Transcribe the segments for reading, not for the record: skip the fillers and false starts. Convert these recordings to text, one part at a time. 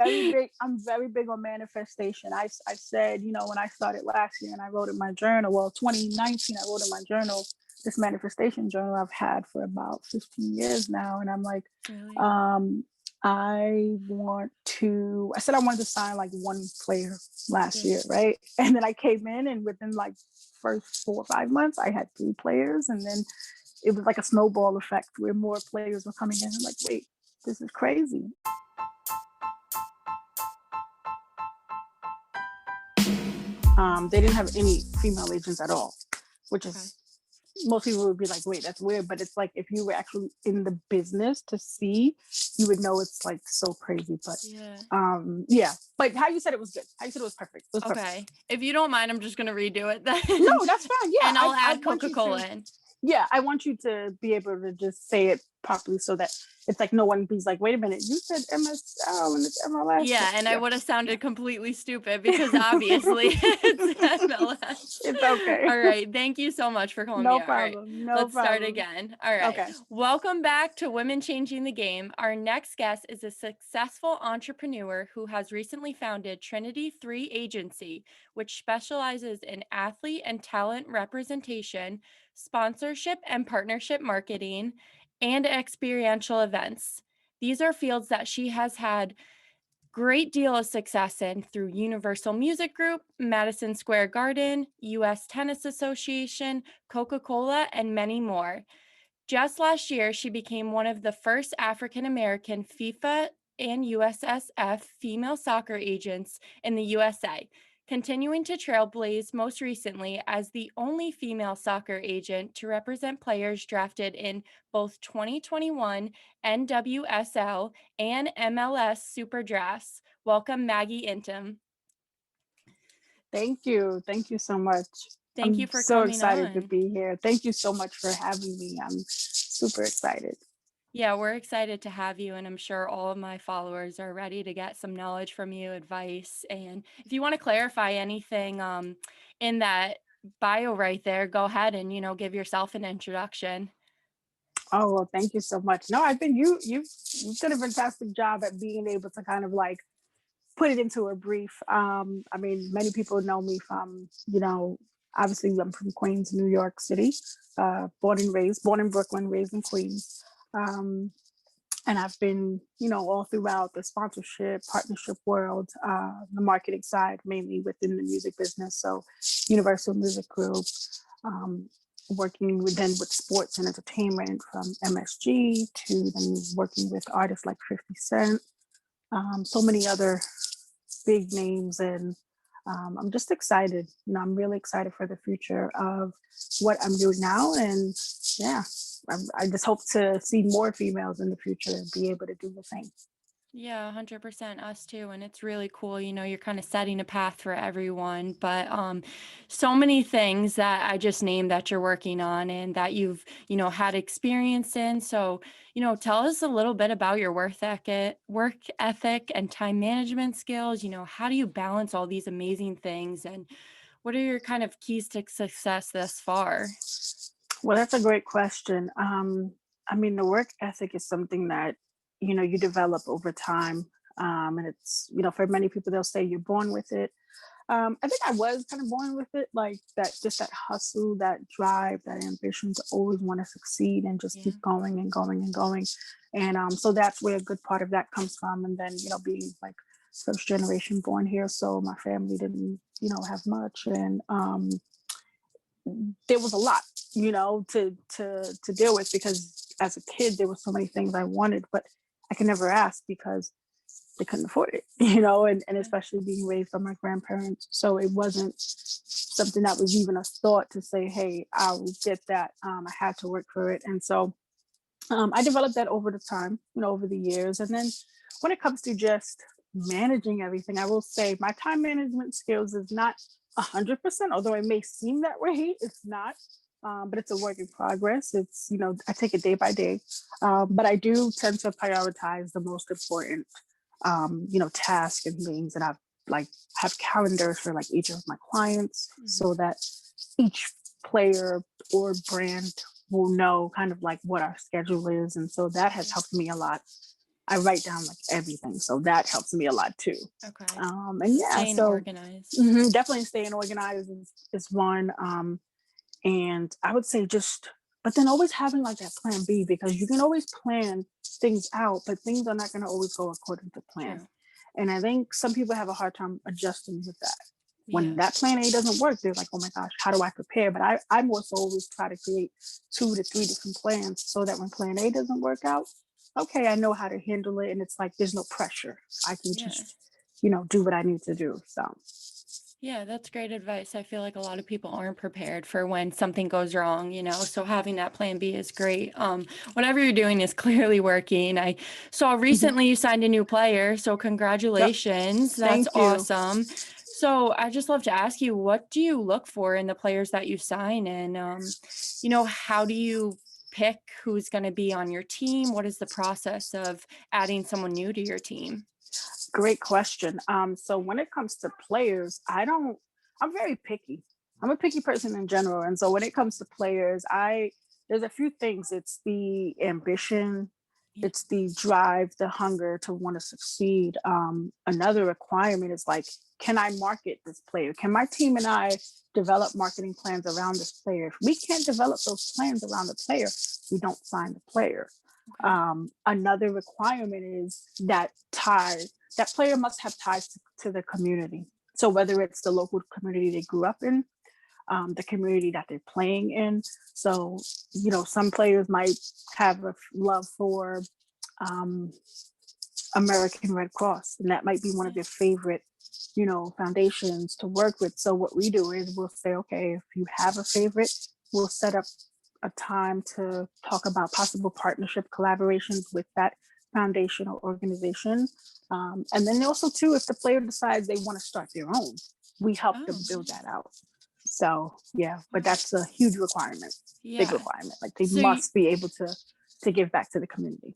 I'm very big on manifestation. I said, when I started last year and I wrote in my journal, well, 2019, I wrote in my journal, this manifestation journal I've had for about 15 years now. And I'm like, Really? um, I said I wanted to sign like one player last Yeah. year, right? And then I came in and within like first 4 or 5 months, I had 3 players. And then it was like a snowball effect where more players were coming in. I'm like, wait, this is crazy. They didn't have any female agents at all, which Okay. is most people would be like, wait, that's weird. But it's like if you were actually in the business to see, you would know it's like so crazy. But Yeah. yeah. But how you said it was good. How you said it was perfect. It was perfect. Okay. If you don't mind, I'm just gonna redo it No, then. that's fine. Yeah. And I'll I add want you to Coca-Cola in. yeah, I want you to be able to just say it properly so that it's like no one be like, wait a minute, you said MSL and it's MLS. Yeah, and I Yeah. would have sounded completely stupid because obviously it's MLS. It's okay. All right. Thank you so much for calling me No out. All right. problem. No Let's start problem. again. All right. Okay. Welcome back to Women Changing the Game. Our next guest is a successful entrepreneur who has recently founded Trinity 3 Agency, which specializes in athlete and talent representation, sponsorship and partnership marketing, and experiential events. These are fields that she has had great deal of success in through Universal Music Group, Madison Square Garden, US Tennis Association, Coca-Cola, and many more. Just last year, she became one of the first African American FIFA and USSF female soccer agents in the USA, continuing to trailblaze most recently as the only female soccer agent to represent players drafted in both 2021 NWSL and MLS Super Drafts. Welcome, Maggie Ntim. Thank you. Thank you so much. Thank you I'm for so coming excited to on. be here. Thank you so much for having me. I'm super excited. Yeah, we're excited to have you, and I'm sure all of my followers are ready to get some knowledge from you, advice. And if you want to clarify anything in that bio right there, go ahead and give yourself an introduction. Oh well, thank you so much. No, I think you've done a fantastic job at being able to kind of like put it into a brief. I mean, many people know me from, obviously I'm from Queens, New York City, born in Brooklyn, raised in Queens. Um, and I've been, all throughout the sponsorship, partnership world, the marketing side, mainly within the music business. So Universal Music Group, um, working with sports and entertainment from MSG to then working with artists like 50 Cent, so many other big names. And I'm just excited. I'm really excited for the future of what I'm doing now. And yeah, I just hope to see more females in the future and be able to do the same. Yeah, 100% us too. And it's really cool. You're kind of setting a path for everyone. But so many things that I just named that you're working on and that you've, had experience in. So, tell us a little bit about your work ethic and time management skills. How do you balance all these amazing things? And what are your kind of keys to success thus far? Well, that's a great question. I mean, the work ethic is something that, you develop over time. And it's, for many people, they'll say you're born with it. I think I was kind of born with it, like that, just that hustle, that drive, that ambition to always want to succeed and just Yeah. keep going and going and going. And so that's where a good part of that comes from. And then, being like first generation born here, so my family didn't, have much. And there was a lot, to deal with because as a kid there were so many things I wanted, but I could never ask because they couldn't afford it, and especially being raised by my grandparents. So it wasn't something that was even a thought to say, hey, I'll get that. I had to work for it. And so I developed that over the time, over the years. And then when it comes to just managing everything, I will say my time management skills is not 100%, although it may seem that way. It's not. But it's a work in progress. It's, I take it day by day. But I do tend to prioritize the most important, tasks and things. And I've like have calendars for like each of my clients so that each player or brand will know kind of like what our schedule is. And so that has helped me a lot. I write down like everything. So that helps me a lot too. Okay. And yeah, Staying so organized. definitely staying organized is one. And I would say just, but then always having like that plan B, because you can always plan things out, but things are not going to always go according to plan. True. And I think some people have a hard time adjusting with that. When Yeah. that plan A doesn't work, they're like, oh my gosh, how do I prepare? But I more so always try to create 2 to 3 different plans so that when plan A doesn't work out, okay, I know how to handle it. And it's like, there's no pressure. I can Yeah. just, do what I need to do. So, Yeah, that's great advice. I feel like a lot of people aren't prepared for when something goes wrong, so having that plan B is great. Whatever you're doing is clearly working. I saw mhm. recently you signed a new player, so Yep. congratulations. That's Thank you. awesome. So I just love to ask you, what do you look for in the players that you sign? And, how do you pick who's going to be on your team? What is the process of adding someone new to your team? Great question. So when it comes to players, I'm very picky. I'm a picky person in general. And so when it comes to players, there's a few things. It's the ambition, Yeah. it's the drive, the hunger to want to succeed. Another requirement is like, can I market this player? Can my team and I develop marketing plans around this player? If we can't develop those plans around the player, we don't sign the player. Okay. Another requirement is that player must have ties to the community. So whether it's the local community they grew up in, the community that they're playing in. So, some players might have a love for um, American Red Cross, and that might be one of Yeah. their favorite, foundations to work with. So what we do is we'll say, okay, if you have a favorite, we'll set up a time to talk about possible partnership collaborations with that foundation or organization. And then also too, if the player decides they want to start their own, we help them Oh, build that nice. out. So yeah, but Wow. that's a huge requirement, big Yeah. requirement. Like they So must be able to give back to the community.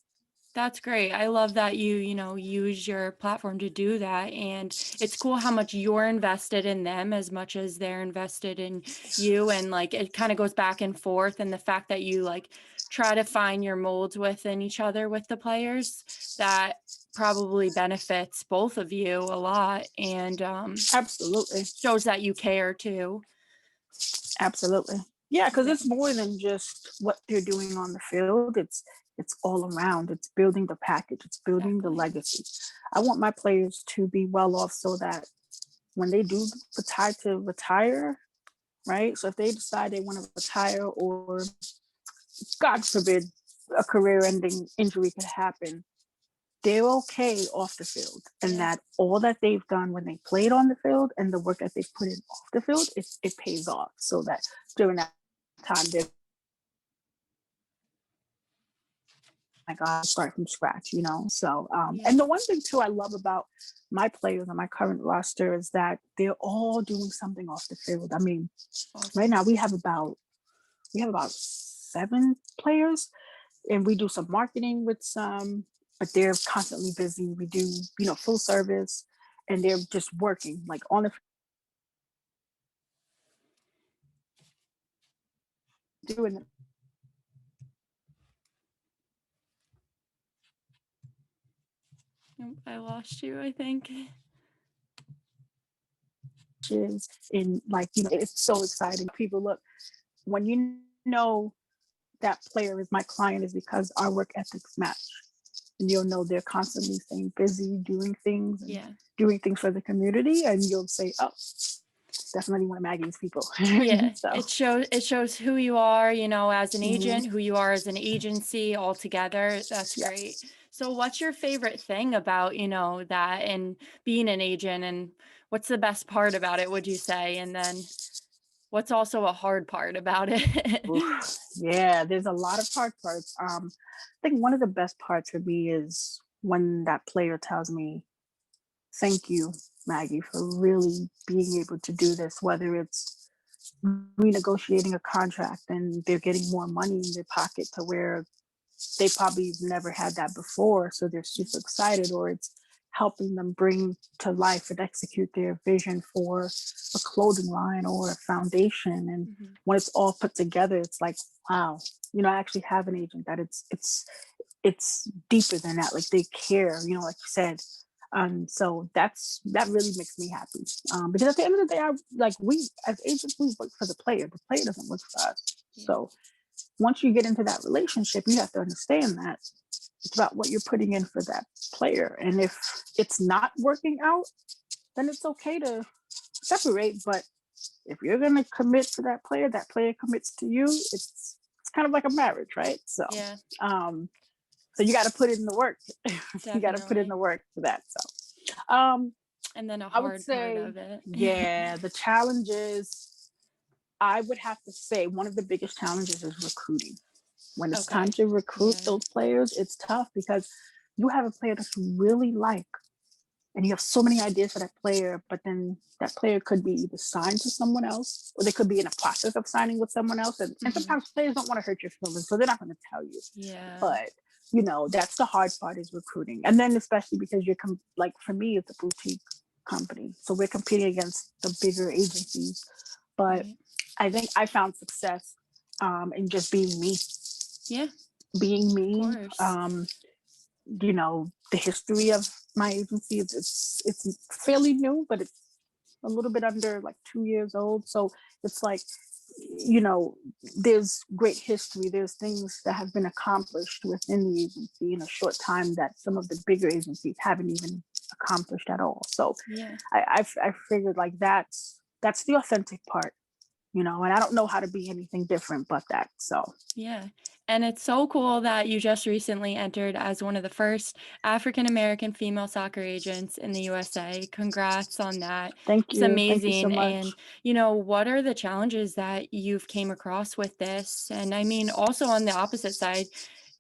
that's great. I love that you use your platform to do that. And it's cool how much you're invested in them as much as they're invested in you. And like it kind of goes back and forth. And the fact that you like try to find your molds within each other with the players, that probably benefits both of you a lot and Absolutely. shows that you care too. Absolutely. Yeah, because Yeah, it's more than just what they're doing on the field. It's all around. It's building the package. It's building the exactly. legacy. I want my players to be well off so that when they do decide to retire, right? So if they decide they want to retire, or God forbid a career-ending injury could happen, they're okay off the field, and Yeah. that all that they've done when they played on the field and the work that they've put in off the field, it pays off. So that during that time, they're like, I start from scratch. So, Yeah. and the one thing too I love about my players on my current roster is that they're all doing something off the field. I mean, right Awesome. now we have about 7 players, and we do some marketing with some, but they're constantly busy. We do, full service, and they're just working like on the doing the Nope, I lost you, I think. matches, and like, it's so exciting. People look, when know that player is my client, is because our work ethics match. And you'll know they're constantly staying busy, doing things and Yeah. doing things for the community, and you'll say, oh, definitely one of Maggie's people. Yeah, So it shows who you are, as an mhm, agent, who you are as an agency all together. That's great. yes. So what's your favorite thing about, that and being an agent, and what's the best part about it, would you say? And then what's also a hard part about it? Oof. Yeah, there's a lot of hard parts. I think one of the best parts for me is when that player tells me, thank you, Maggie, for really being able to do this, whether it's renegotiating a contract and they're getting more money in their pocket to where they probably never had that before. So they're Yeah. super excited, or it's helping them bring to life and execute their vision for a clothing line or a foundation. And Mhm. when it's all put together, it's like, wow, I actually have an agent that it's it's deeper than that. Like they care, like you said. So that really makes me happy. Because at the end of the day, we as agents, we work for the player. The player doesn't work for us. Yeah. So once you get into that relationship, you have to understand that it's about what you're putting in for that player. And if it's not working out, then it's okay to separate. But if you're gonna commit to that player commits to you. It's kind of like a marriage, right? So Yeah, um, so you got to put in the work. You got to put in definitely. the work for that. So And then a I would hard part say, of it. yeah, the challenges. I would have to say one of the biggest challenges is recruiting. When it's time Okay. to recruit Yeah. those players, it's tough because you have a player that you really like, and you have so many ideas for that player, but then that player could be either signed to someone else or they could be in a process of signing with someone else. And Hmm. sometimes players don't want to hurt your feelings, so they're not going to tell you. Yeah. But that's the hard part is recruiting. And then especially because like for me, it's a boutique company. So we're competing against the bigger agencies. But Right. I think I found success in just being me. Yeah, Being of me. course. The history of my agency it's fairly new, but it's a little bit under like 2 years old. So it's like, you know, there's great history. There's things that have been accomplished within the agency in a short time that some of the bigger agencies haven't even accomplished at all. So Yeah. I figured like that's the authentic part, and I don't know how to be anything different but that. So Yeah. And it's so cool that you just recently entered as one of the first African American female soccer agents in the USA. Congrats on that. It's thank you so amazing. And, much. what are the challenges that you've came across with this? And I mean, also on the opposite side,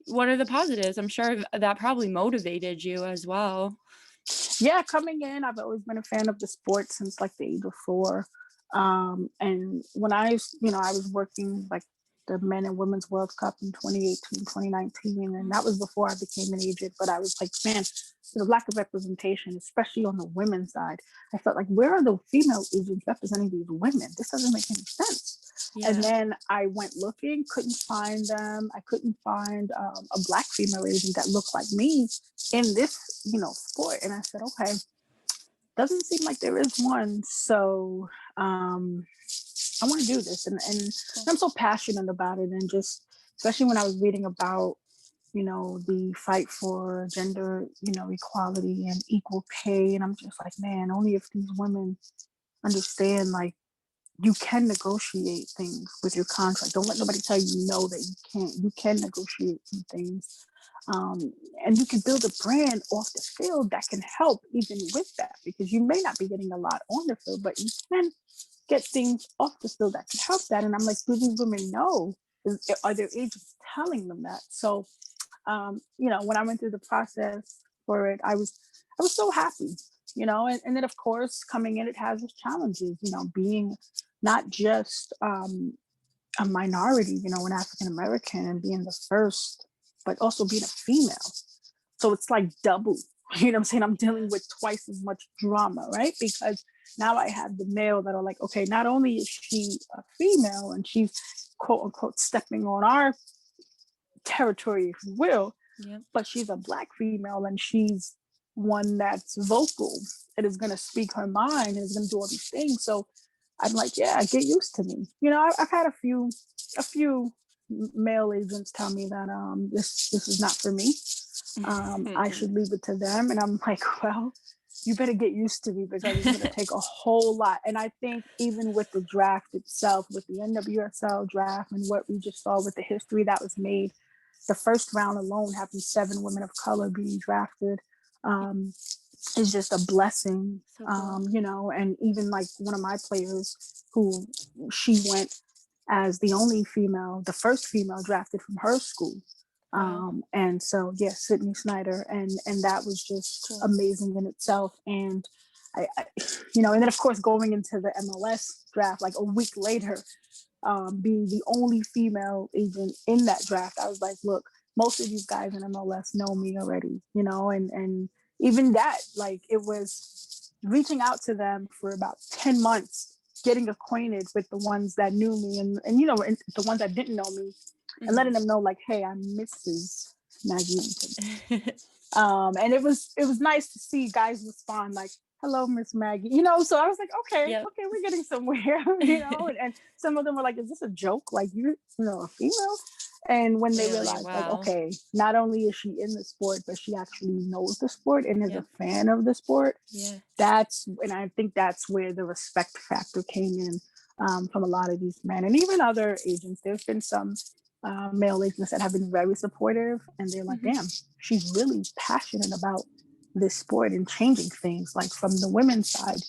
what are the positives? I'm sure that probably motivated you as well. Yeah, coming in, I've always been a fan of the sport since like the age of 4. And when I was working like the men and women's World Cup in 2018, 2019, and that was before I became an agent. But I was like, man, the lack of representation, especially on the women's side, I felt like, where are the female agents representing these women? This doesn't make any sense. And Yeah. then I went looking, couldn't find them. I couldn't find a black female agent that looked like me in this, sport. And I said, okay, doesn't seem like there is one. So I want to do this. And Cool. I'm so passionate about it. And just, especially when I was reading about, the fight for gender, equality and equal pay. And I'm just like, man, only if these women understand, like, you can negotiate things with your contract. Don't let nobody tell you no that you can't. You can negotiate some things. And you can build a brand off the field that can help even with that, because you may not be getting a lot on the field, but you can get things off the field that can help that. And I'm like, do these women know? Are their agents telling them that? So, when I went through the process for it, I was so happy, and then of course coming in, it has its challenges, being not just a minority, an African American, and being the first, but also being a female. So it's like double, what I'm saying? I'm dealing Yeah. with twice as much drama, right? Because now I have the male that are like, okay, not only is she a female and she's quote unquote stepping on our territory, if you will, Yep. but she's a black female and she's one that's vocal and is going to speak her mind and is going to do all these things. So I'm like, yeah, get used to me. I've had a few male agents tell me that this is not for me. I should leave it to them, and I'm like, well, you better get used to me because it's going to take a whole lot. And I think even with the draft itself, with the NWSL draft and what we just saw with the history that was made, the first round alone having 7 women of color being drafted um, is just a blessing. So cool. And even like one of my players who she went as the first female drafted from her school. Wow. And so, yeah, Sydney Snyder, and that was just Cool. amazing in itself. And I, and then of course going into the MLS draft like a week later, being the only female agent in that draft, I was like, look, most of these guys in MLS know me already, and even that, like, it was reaching out to them for about 10 months, getting acquainted with the ones that knew me and the ones that didn't know me, and letting them know like, hey, I'm Mrs. Maggie Ntim. And it was nice to see guys respond like, "Hello, Miss Maggie," So I was like, okay, Yep. okay, we're getting somewhere, And some of them were like, "Is this a joke? Like a female?" And when they Really? realized, like, Wow. okay, not only is she in the sport, but she actually knows the sport and is a Yep. fan of the sport, Yeah. and I think that's where the respect factor came in, from a lot of these men and even other agents. There's been some male agents that have been very supportive, and they're like, Mhm. damn, she's really passionate about this sport and changing things, like from the women's side,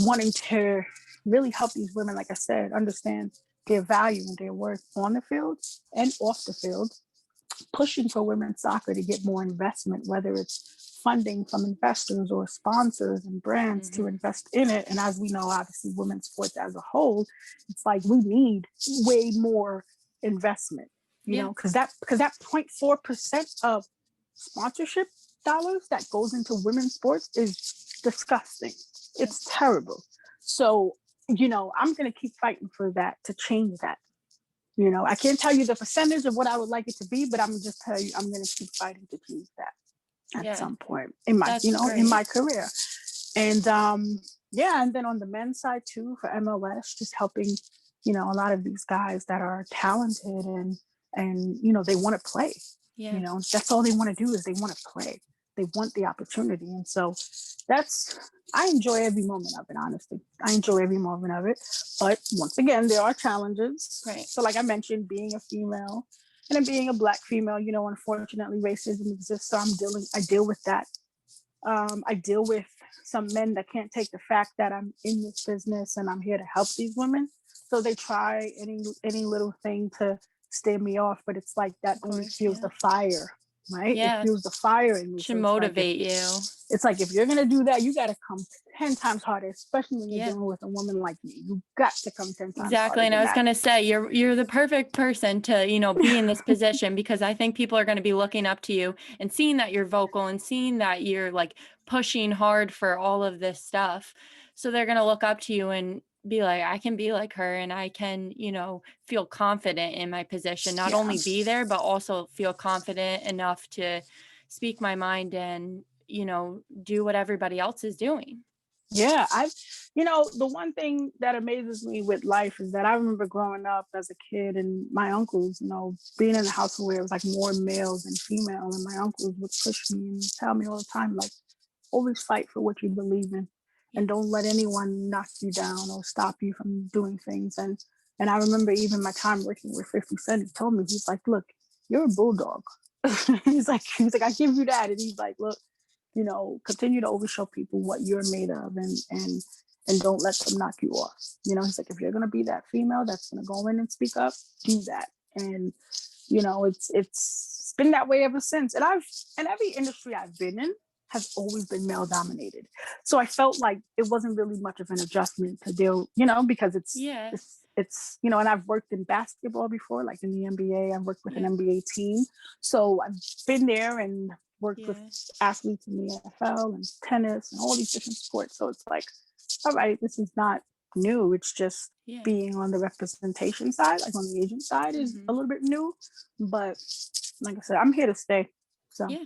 wanting to really help these women, like I said, understand their value and their worth on the field and off the field, pushing for women's soccer to get more investment, whether it's funding from investors or sponsors and brands to Mhm. invest in it. And as we know, obviously, women's sports as a whole, it's like we need way more investment, Yeah. because that 0.4% of sponsorship dollars that goes into women's sports is disgusting. Yep. It's terrible. So, I'm going to keep fighting for that to change that. I can't tell you the percentage of what I would like it to be, but I'm gonna just tell you I'm going to keep fighting to choose that at Yeah. some point in my, That's in great. my career. And yeah, and then on the men's side too for MLS, just helping, a lot of these guys that are talented and they want to play. Yeah. That's all they want to do is they want to play. They want the opportunity, and so that's I enjoy every moment of it. Honestly, I enjoy every moment of it. But once again, there are challenges. Right. So, like I mentioned, being a female and then being a black female, unfortunately, racism exists. So I deal with that. I deal with some men that can't take the fact that I'm in this business and I'm here to help these women. So they try any little thing to steer me off, but it's like that Of only course. fuels Yeah. the fire, right? It Yeah. fuels the fire in me. Should So it's like motivate you. if you're gonna do that, you got to come 10 times harder, especially when you're Yeah. dealing with a woman like me. You got to come 10 times Exactly. harder And I than was that. going to say you're the perfect person to, be in this position because I think people are going to be looking up to you and seeing that you're vocal and seeing that you're like pushing hard for all of this stuff. So they're going to look up to you and be like, I can be like her and I can, feel confident in my position, not Yeah. only be there, but also feel confident enough to speak my mind and, do what everybody else is doing. Yeah, the one thing that amazes me with life is that I remember growing up as a kid and my uncles, being in a household where it was like more male than female, and my uncles would push me and tell me all the time, like, always fight for what you believe in, Yeah. and don't let anyone knock you down or stop you from doing things. And I remember even my time working with 50 Cent, he told me, he's like, look, you're a bulldog. he's like, I give you that. And he's like, look, continue to always show people what you're made of, and don't let them knock you off. He's like, if you're gonna be that female that's gonna go in and speak up, do that. And it's been that way ever since. And every industry I've been in has always been male dominated. So I felt like it wasn't really much of an adjustment to deal, because it's Yeah. it's it's and I've worked in basketball before, like in the NBA. I've worked with an Yeah. NBA team. So I've been there and worked with Yeah. athletes in the NFL and tennis and all these different sports. So it's like, all right, this is not new. It's just Yeah. being on the representation side, like on the agent side, is a Mhm. little bit new. But like I said, I'm here to stay. So, Yeah.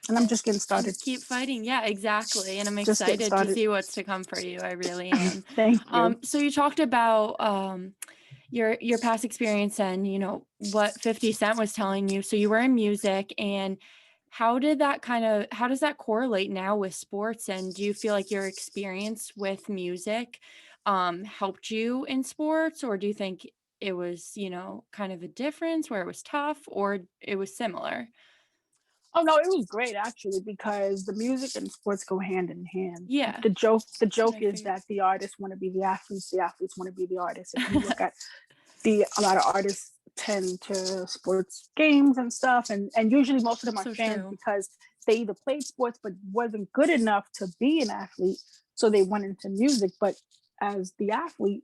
and I'm just getting started. Just keep fighting. Yeah, exactly. And I'm Just getting excited to started. see what's to come for you. I really am. Thank you. So you talked about your past experience and what 50 Cent was telling you. So you were in music, and how does that correlate now with sports? And do you feel like your experience with music helped you in sports, or do you think it was, kind of a difference where it was tough or it was similar? Oh no, it was great actually, because the music and sports go hand in hand. Yeah, The that's what joke I is figured. that the artists want to be the athletes want to be the artists. If you look at a lot of artists tend to sports games and stuff, and usually most of them are So fans true. because they either played sports but wasn't good enough to be an athlete, so they went into music. But as the athlete,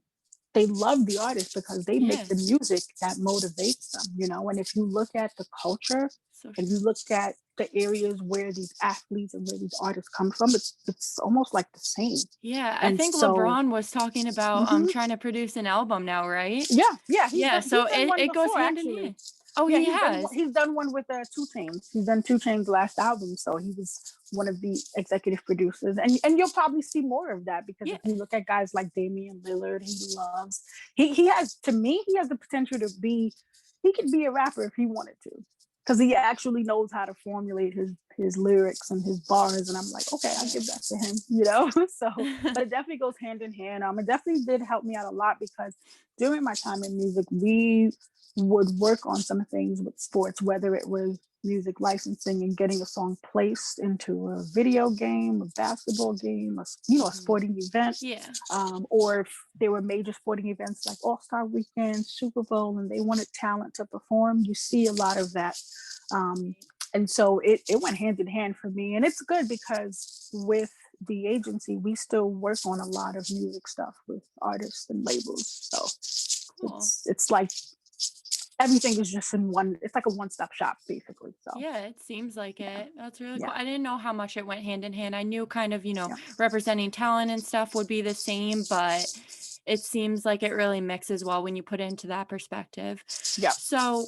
they love the artist because they make Yeah, the music that motivates them. And if you look at the culture so and you true. look at the areas where these athletes and where these artists come from, it's almost like the same. Yeah, I And think so, LeBron was talking about mhm, trying to produce an album now, right? yeah, yeah, Yeah, he's so done it, one it goes before hand in actually. hand. Oh, Yeah, he has. he's done one with Two Chains. He's done Two Chains last album, so he was one of the executive producers. And you'll probably see more of that because Yeah. if you look at guys like Damian Lillard, he has, to me, he has the potential to be, he could be a rapper if he wanted to, because he actually knows how to formulate his lyrics and his bars. And I'm like, okay, I'll Yeah. give that to him, So, but it definitely goes hand in hand. It definitely did help me out a lot because during my time in music, we would work on some things with sports, whether it was music licensing and getting a song placed into a video game, a basketball game, a Mhm. sporting event, Yeah. or if there were major sporting events like All-Star Weekend, Super Bowl, and they wanted talent to perform. You see a lot of that. Um, and so it went hand in hand for me. And it's good because with the agency, we still work on a lot of music stuff with artists and labels. So Cool. it's like everything is just in one, it's like a one-stop shop basically. So Yeah, it seems like yeah, it. That's really cool. yeah, I didn't know how much it went hand in hand. I knew kind of, yeah, representing talent and stuff would be the same, but it seems like it really mixes well when you put it into that perspective. yeah. So,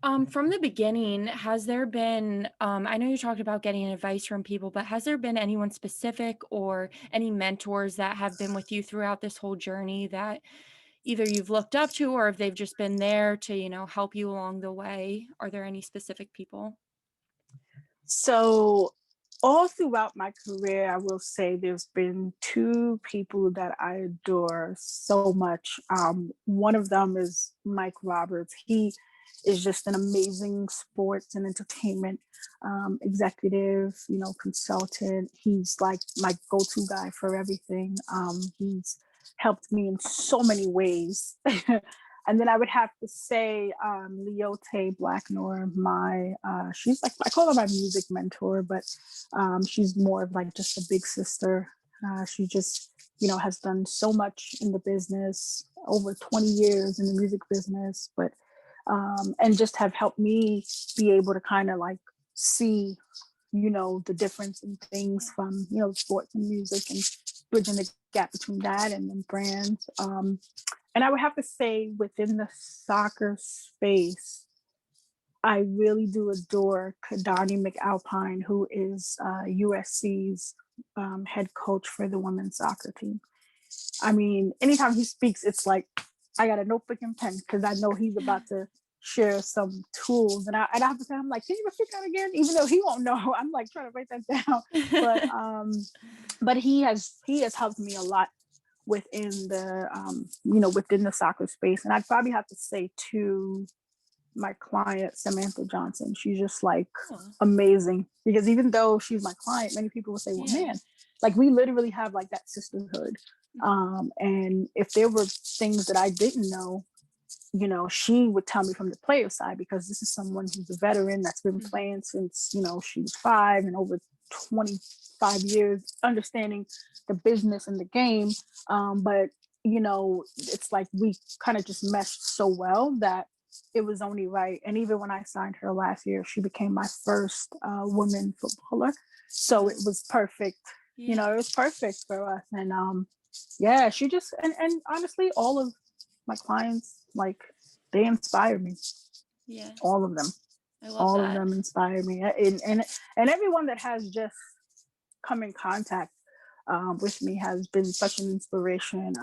from the beginning, has there been, I know you talked about getting advice from people, but has there been anyone specific or any mentors that have been with you throughout this whole journey that either you've looked up to or if they've just been there to, help you along the way? Are there any specific people? So all throughout my career, I will say there's been two people that I adore so much. One of them is Mike Roberts. He is just an amazing sports and entertainment executive, consultant. He's like my go-to guy for everything. He's helped me in so many ways. And then I would have to say Leote Blacknor, she's like, I call her my music mentor, but she's more of like just a big sister. She just, has done so much in the business, over 20 years in the music business, but and just have helped me be able to kind of like see, the difference in things from, sports and music and bridging the gap between that and then brands. And I would have to say within the soccer space, I really do adore Kadani McAlpine, who is USC's head coach for the women's soccer team. I mean, anytime he speaks, it's like I got a notebook and pen because I know he's about to share some tools, and I have to say, I'm like, can you repeat that again? Even though he won't know, I'm like trying to write that down. But but he has helped me a lot within within the soccer space, and I'd probably have to say to my client Samantha Johnson, she's just like Cool. amazing because even though she's my client, many people will say, well, Yeah. man, like we literally have like that sisterhood. And if there were things that I didn't know, she would tell me from the player side because this is someone who's a veteran that's been Mhm. playing since, she was 5 and over 25 years, understanding the business and the game. But, it's like we kind of just meshed so well that it was only right. And even when I signed her last year, she became my first woman footballer. So it was perfect. Yeah. It was perfect for us. And yeah, she just, and honestly, all of my clients, like, they inspire me. Yeah. All of them. I love All of that. them inspire me. And everyone that has just come in contact with me has been such an inspiration.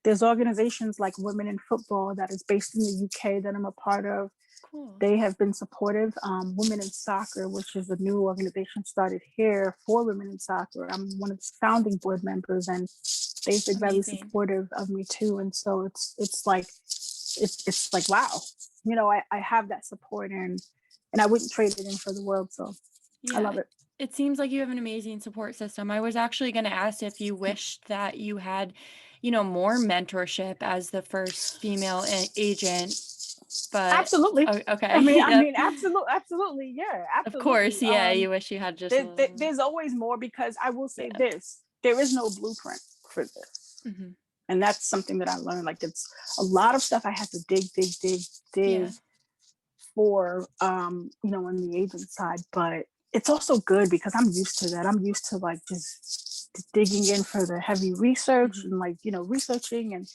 There's organizations like Women in Football that is based in the UK that I'm a part of. Cool. They have been supportive. Women in Soccer, which is a new organization started here for women in soccer. I'm one of the founding board members, and they've been very Amazing. supportive of me too. And so it's like wow, I have that support, and I wouldn't trade it in for the world. So I love Yeah. it. It seems like you have an amazing support system. I was actually going to ask if you wished that you had, more mentorship as the first female agent, but Absolutely. okay. Yep. Absolutely, yeah, Of absolutely. course. Yeah. You wish you had just a little. There's always more because I will say Yeah. this: there is no blueprint for this, Hmm. and that's something that I learned. Like it's a lot of stuff I had to dig Yeah. for, on the agent side, but it's also good because I'm used to that. I'm used to like just digging in for the heavy research Hmm. and like researching and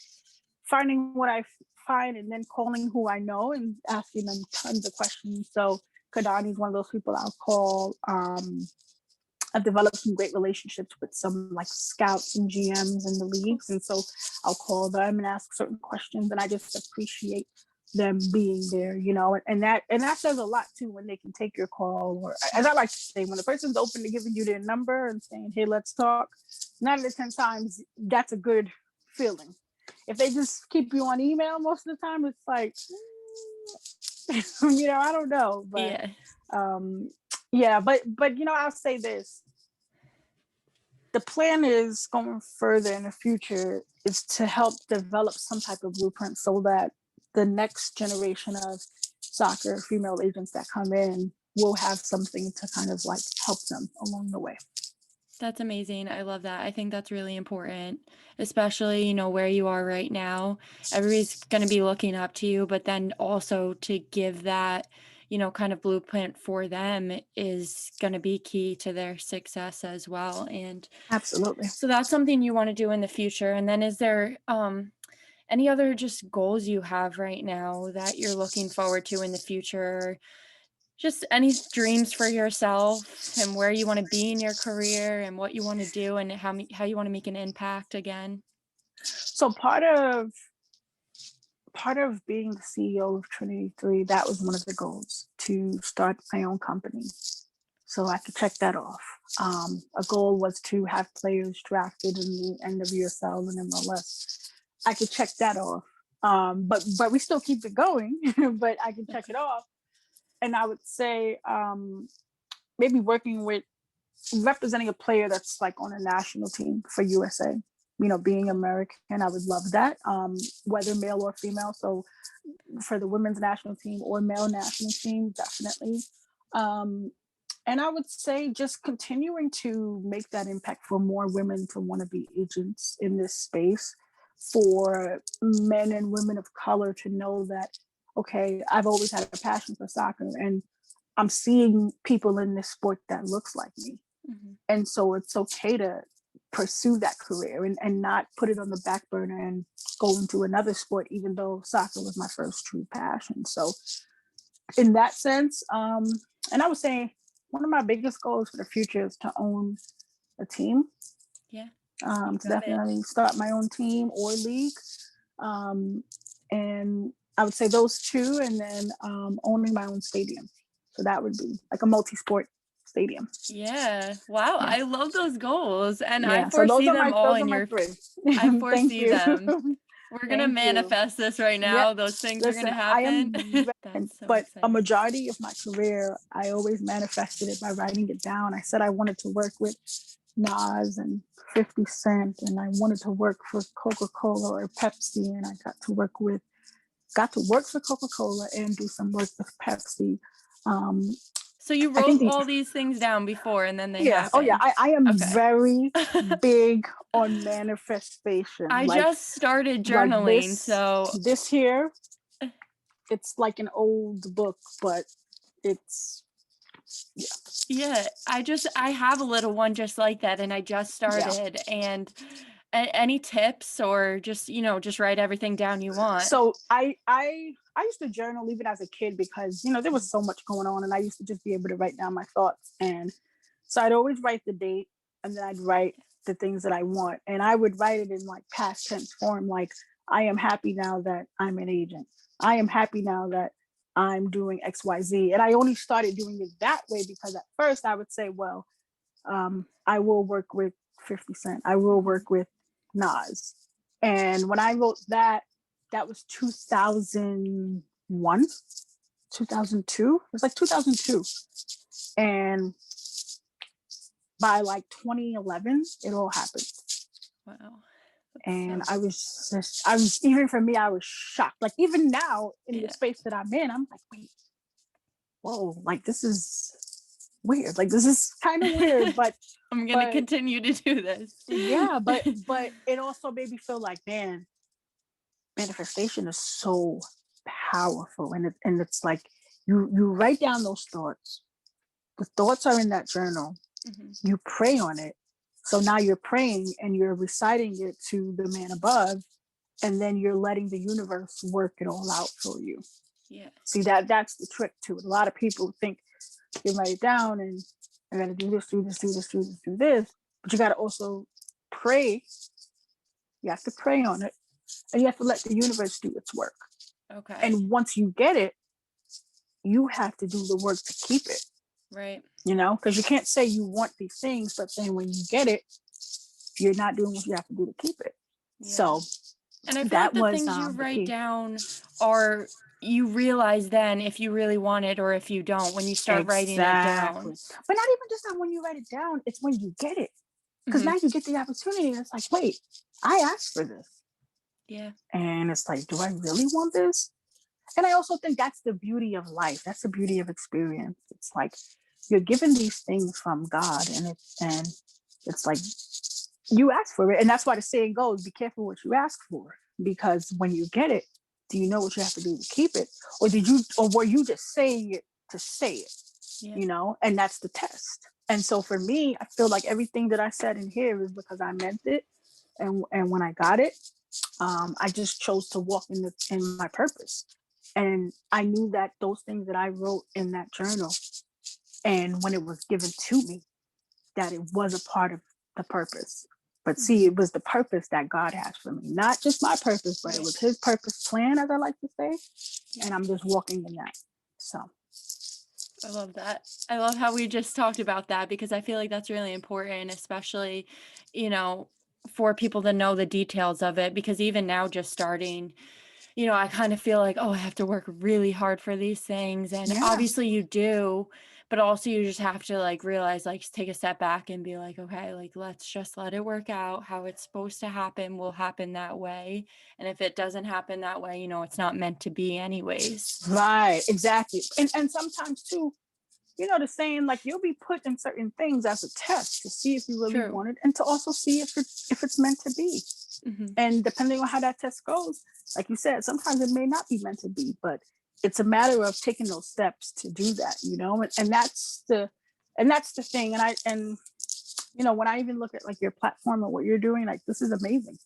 finding what I fine. And then calling who I know and asking them tons of questions. So Kadani's one of those people I'll call. I've developed some great relationships with some like scouts and GMs in the leagues. And so I'll call them and ask certain questions. And I just appreciate them being there, and that says a lot too when they can take your call, or as I like to say, when the person's open to giving you their number and saying, hey, let's talk, 9 out of 10 times, that's a good feeling. If they just keep you on email most of the time, it's like, I don't know. But Yeah. yeah, but I'll say this. The plan is going further in the future is to help develop some type of blueprint so that the next generation of soccer female agents that come in will have something to kind of like help them along the way. That's amazing. I love that. I think that's really important, especially, where you are right now. Everybody's going to be looking up to you, but then also to give that, kind of blueprint for them is going to be key to their success as well. And absolutely. So that's something you want to do in the future. And then is there any other just goals you have right now that you're looking forward to in the future? Just any dreams for yourself and where you want to be in your career and what you want to do and how you want to make an impact again? So part of being the CEO of Trinity 3, that was one of the goals, to start my own company. So I could check that off. A goal was to have players drafted in the NWSL and MLS. I could check that off. But we still keep it going, but I can check it off. And I would say maybe representing a player that's like on a national team for USA. Being American, I would love that, whether male or female. So for the women's national team or male national team, definitely. And I would say just continuing to make that impact for more women to want to be agents in this space, for men and women of color to know that, okay, I've always had a passion for soccer and I'm seeing people in this sport that looks like me. Mm-hmm. And so it's okay to pursue that career and not put it on the back burner and go into another sport, even though soccer was my first true passion. So in that sense, and I would say one of my biggest goals for the future is to own a team. Yeah. To definitely start my own team or league. And I would say those two, and then owning my own stadium. So that would be like a multi-sport stadium. Yeah. Wow. Yeah. I love those goals. And yeah. I foresee them all in your three. I foresee them. We're going to manifest this right now. Yep. Those things are going to happen. But exciting. A majority of my career, I always manifested it by writing it down. I said I wanted to work with Nas and 50 Cent, and I wanted to work for Coca-Cola or Pepsi, and I got to work for Coca-Cola and do some work with Pepsi. So you wrote all these things down before, and then they happened. Oh yeah, I am very big on manifestation. I just started journaling, so this here, it's like an old book, but it's yeah. I have a little one just like that, and I just started. And any tips, or just just write everything down you want? So I used to journal even as a kid because there was so much going on, and I used to just be able to write down my thoughts. And so I'd always write the date, and then I'd write the things that I want, and I would write it in like past tense form, like I am happy now that I'm an agent. I am happy now that I'm doing XYZ. And I only started doing it that way because at first I would say, well, I will work with 50 Cent. I will work with Nas. And when I wrote that was 2001, 2002. It was like 2002. And by like 2011, it all happened. Wow. And I was even for me, I was shocked. Like even now in the space that I'm in, I'm like, wait, whoa, like this is weird. Like this is kind of weird, but I'm gonna continue to do this. Yeah, but it also made me feel like, man, manifestation is so powerful, and it's like you write down those thoughts. The thoughts are in that journal. Mm-hmm. You pray on it. So now you're praying and you're reciting it to the man above, and then you're letting the universe work it all out for you. Yeah. See, that's the trick to it. A lot of people think you write it down and I gotta do this, do this, do this, do this, do this. But you gotta also pray. You have to pray on it. And you have to let the universe do its work. Okay. And once you get it, you have to do the work to keep it. Right. Because you can't say you want these things, but then when you get it, you're not doing what you have to do to keep it. Yeah. So And I feel like that the was things you the write key. down are, you realize then if you really want it or if you don't when you start writing it down. Exactly. But not even just when you write it down, it's when you get it. Because Mhm. now you get the opportunity and it's like, wait, I asked for this. Yeah. And it's like, do I really want this? And I also think that's the beauty of life. That's the beauty of experience. It's like you're given these things from God, and it's like you ask for it. And that's why the saying goes, be careful what you ask for. Because when you get it, do you know what you have to do to keep it? Or were you just saying it to say it? Yeah. And that's the test. And so for me, I feel like everything that I said in here is because I meant it. And when I got it, I just chose to walk in my purpose. And I knew that those things that I wrote in that journal, and when it was given to me, that it was a part of the purpose. But see, it was the purpose that God has for me, not just my purpose, but it was His purpose plan, as I like to say. And I'm just walking in that. So I love that. I love how we just talked about that because I feel like that's really important, especially, for people to know the details of it. Because even now, just starting, I kind of feel like, oh, I have to work really hard for these things. And yeah, obviously you do, but also you just have to realize, take a step back and be like, okay, let's just let it work out. How it's supposed to happen will happen that way. And if it doesn't happen that way, it's not meant to be anyways. right, exactly. And sometimes too, the saying, like, you'll be put in certain things as a test to see if you really True. want it, and to also see if it's meant to be. Mm-hmm. And depending on how that test goes, like you said, sometimes it may not be meant to be, but it's a matter of taking those steps to do that, and that's the thing. And when I even look at like your platform and what you're doing, like, this is amazing.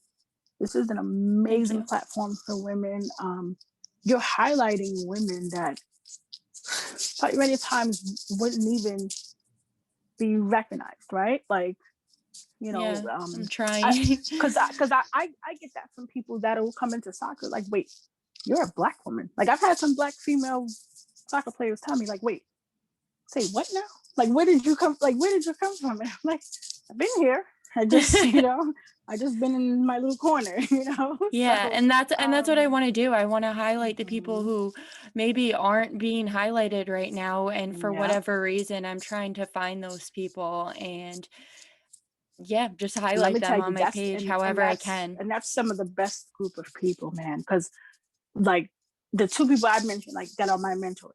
This is an Thank amazing you. platform for women. You're highlighting women that probably many times wouldn't even be recognized, right? Like, Yeah, I'm I trying. because I get that from people that will come into soccer, like, wait, you're a Black woman. Like, I've had some Black female soccer players tell me, like, wait, say what now? Like, where did you come from? And I'm like, I've been here. I just I just been in my little corner. Yeah, So and that's what I want to do. I want to highlight the people mhm, who maybe aren't being highlighted right now, and for yeah. whatever reason, I'm trying to find those people and yeah, just And let highlight me tell them on you, my that's page and however I that's can. and that's some of the best group of people, man. Because like the two people I mentioned, like, that are my mentors.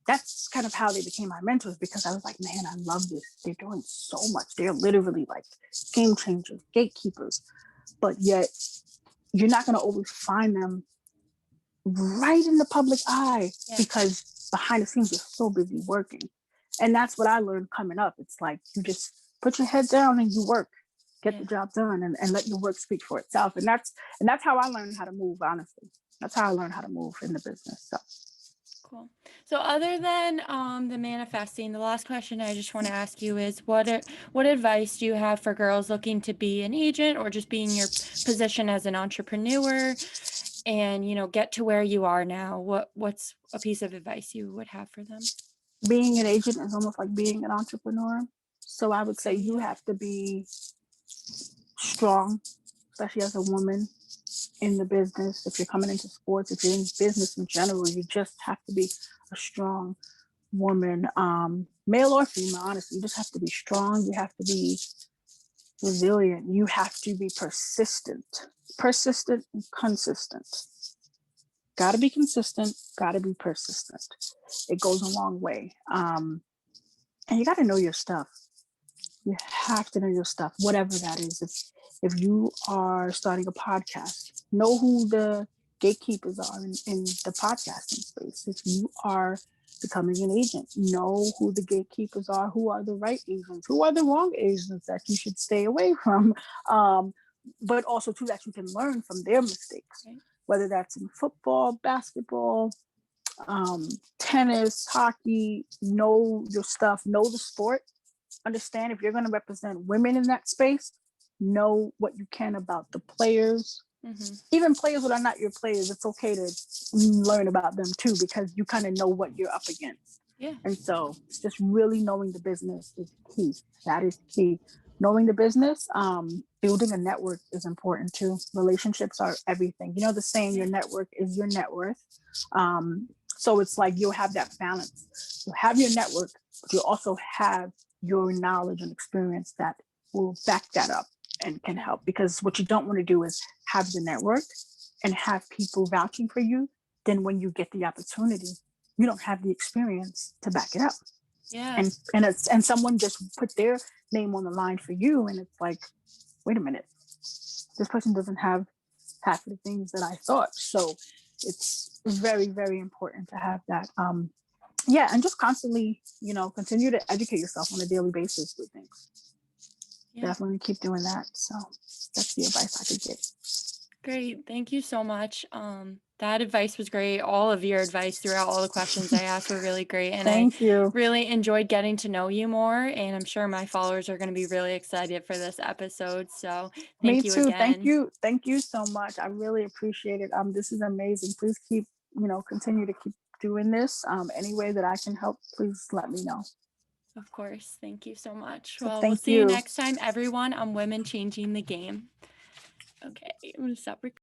That's kind of how they became my mentors, because I was like, man, I love this. They're doing so much. They're literally like game changers, gatekeepers. But yet you're not going to always find them right in the public eye, Yeah. because behind the scenes you're so busy working. And that's what I learned coming up. It's like, you just put your head down and you work, get the Yeah. job done, and let your work speak for itself. And that's how I learned how to move, honestly. That's how I learned how to move in the business. So Cool. So other than the manifesting, the last question I just want to ask you is what advice do you have for girls looking to be an agent or just be in your position as an entrepreneur and get to where you are now? What's a piece of advice you would have for them? being an agent is almost like being an entrepreneur. So I would say Okay, you yeah. have to be strong, especially as a woman in the business. If you're coming into sports, if you're in business in general, you just have to be a strong woman, male or female. Honestly, you just have to be strong. You have to be resilient. You have to be persistent and consistent. Got to be consistent, got to be persistent. It goes a long way. And you got to know your stuff. You have to know your stuff, whatever that is. If you are starting a podcast, know who the gatekeepers are in the podcasting space. If you are becoming an agent, know who the gatekeepers are, who are the right agents, who are the wrong agents that you should stay away from. but also too that you can learn from their mistakes, Right. whether that's in football, basketball, um, tennis, hockey. Know your stuff, know the sport, understand if you're going to represent women in that space, know what you can about the players, Mm-hmm. even players that are not your players. It's okay to learn about them too, because you kind of know what you're up against. Yeah. And so it's just really knowing the business is key. That is key. Knowing the business, building a network is important too. Relationships are everything. You know the saying, your network is your net worth. So it's like you'll have that balance. You have your network, but you also have your knowledge and experience that will back that up and can help. Because what you don't want to do is have the network and have people vouching for you. Then when you get the opportunity, you don't have the experience to back it up. Yeah. And someone just put their name on the line for you, and it's like, wait a minute, this person doesn't have half of the things that I thought. So it's very, very important to have that. Yeah, and just constantly, continue to educate yourself on a daily basis with things. Yeah. Definitely keep doing that. So that's the advice I could give. Great. Thank you so much. That advice was great. All of your advice throughout all the questions I asked were really great. And I Thank you. really enjoyed getting to know you more. And I'm sure my followers are going to be really excited for this episode. So Me thank you too. Thank again. you. Thank you so much. I really appreciate it. This is amazing. Please keep, continue to keep doing this. Any way that I can help, please let me know. Of course. Thank you so much. So Well, we'll thank see you you. next time, everyone, on Women Changing the Game. Okay. I'm going to stop recording.